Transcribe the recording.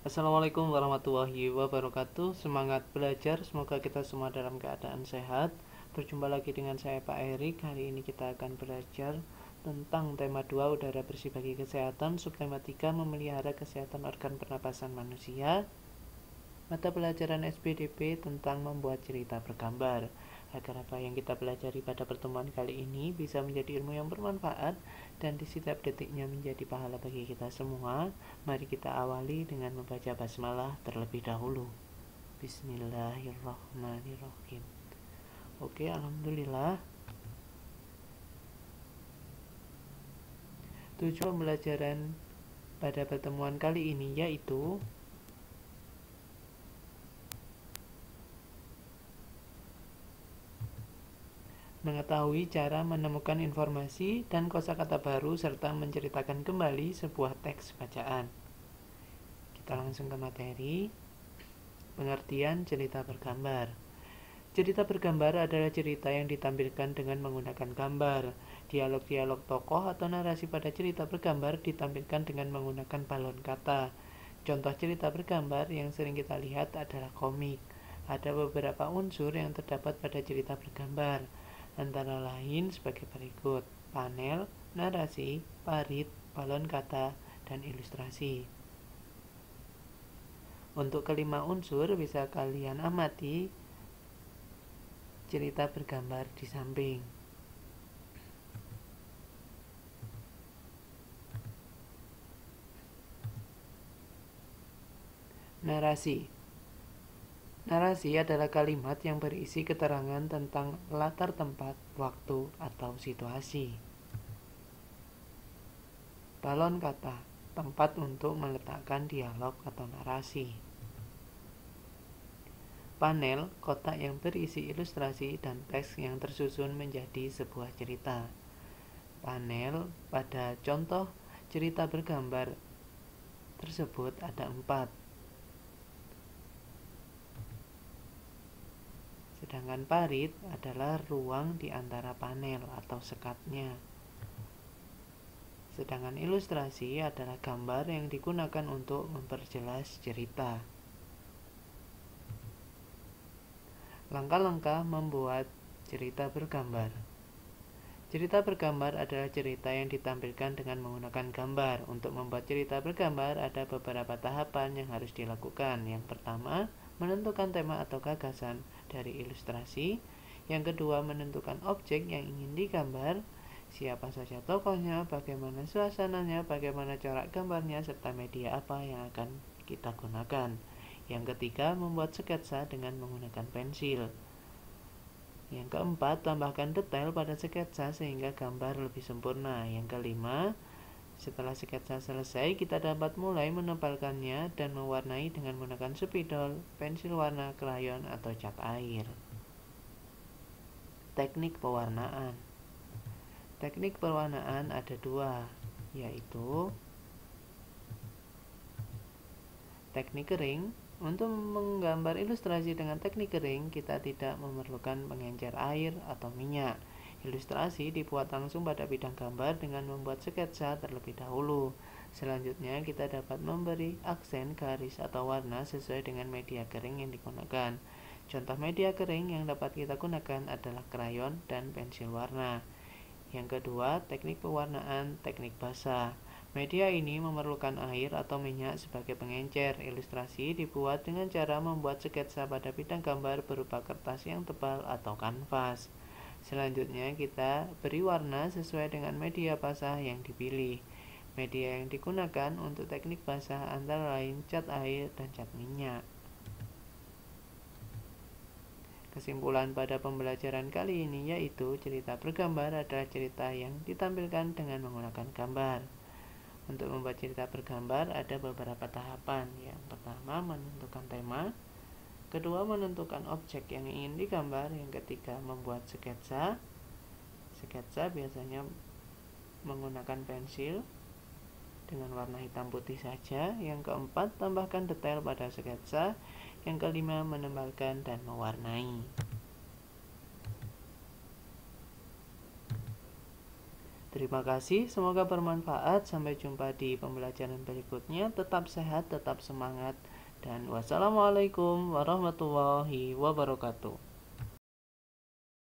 Assalamualaikum warahmatullahi wabarakatuh. Semangat belajar, semoga kita semua dalam keadaan sehat. Berjumpa lagi dengan saya Pak Erik. Hari ini kita akan belajar tentang tema 2 udara bersih bagi kesehatan, subtema 3 memelihara kesehatan organ pernapasan manusia. Mata pelajaran SPDP tentang membuat cerita bergambar. Agar apa yang kita pelajari pada pertemuan kali ini bisa menjadi ilmu yang bermanfaat dan di setiap detiknya menjadi pahala bagi kita semua, mari kita awali dengan membaca basmalah terlebih dahulu. Bismillahirrahmanirrahim. Oke, alhamdulillah. Tujuan pembelajaran pada pertemuan kali ini yaitu mengetahui cara menemukan informasi dan kosakata baru serta menceritakan kembali sebuah teks bacaan. Kita langsung ke materi. Pengertian cerita bergambar. Cerita bergambar adalah cerita yang ditampilkan dengan menggunakan gambar. Dialog-dialog tokoh atau narasi pada cerita bergambar ditampilkan dengan menggunakan balon kata. Contoh cerita bergambar yang sering kita lihat adalah komik. Ada beberapa unsur yang terdapat pada cerita bergambar, antara lain sebagai berikut: panel, narasi, parit, balon kata, dan ilustrasi. Untuk kelima unsur bisa kalian amati cerita bergambar di samping. Narasi. Narasi adalah kalimat yang berisi keterangan tentang latar tempat, waktu, atau situasi. Balon kata, tempat untuk meletakkan dialog atau narasi. Panel, kotak yang berisi ilustrasi dan teks yang tersusun menjadi sebuah cerita. Panel pada contoh cerita bergambar tersebut ada 4. Sedangkan parit adalah ruang di antara panel atau sekatnya. Sedangkan ilustrasi adalah gambar yang digunakan untuk memperjelas cerita. Langkah-langkah membuat cerita bergambar. Cerita bergambar adalah cerita yang ditampilkan dengan menggunakan gambar. Untuk membuat cerita bergambar ada beberapa tahapan yang harus dilakukan. Yang pertama, menentukan tema atau gagasan dari ilustrasi. Yang kedua, menentukan objek yang ingin digambar, siapa saja tokohnya, bagaimana suasananya, bagaimana corak gambarnya, serta media apa yang akan kita gunakan. Yang ketiga, membuat sketsa dengan menggunakan pensil. Yang keempat, tambahkan detail pada sketsa sehingga gambar lebih sempurna. Yang kelima, setelah sketsa selesai, kita dapat mulai menempelkannya dan mewarnai dengan menggunakan spidol, pensil warna, krayon, atau cat air. Teknik pewarnaan. Teknik pewarnaan ada 2, yaitu teknik kering. Untuk menggambar ilustrasi dengan teknik kering, kita tidak memerlukan pengencer air atau minyak. Ilustrasi dibuat langsung pada bidang gambar dengan membuat sketsa terlebih dahulu. Selanjutnya, kita dapat memberi aksen, garis, atau warna sesuai dengan media kering yang digunakan. Contoh media kering yang dapat kita gunakan adalah krayon dan pensil warna. Yang kedua, teknik pewarnaan teknik basah. Media ini memerlukan air atau minyak sebagai pengencer. Ilustrasi dibuat dengan cara membuat sketsa pada bidang gambar berupa kertas yang tebal atau kanvas. Selanjutnya kita beri warna sesuai dengan media basah yang dipilih. Media yang digunakan untuk teknik basah antara lain cat air dan cat minyak. Kesimpulan pada pembelajaran kali ini yaitu cerita bergambar adalah cerita yang ditampilkan dengan menggunakan gambar. Untuk membuat cerita bergambar ada beberapa tahapan. Yang pertama, menentukan tema. Kedua, menentukan objek yang ingin digambar. Yang ketiga, membuat sketsa. Sketsa biasanya menggunakan pensil dengan warna hitam putih saja. Yang keempat, tambahkan detail pada sketsa. Yang kelima, menebalkan dan mewarnai. Terima kasih, semoga bermanfaat. Sampai jumpa di pembelajaran berikutnya. Tetap sehat, tetap semangat, dan wassalamualaikum warahmatullahi wabarakatuh.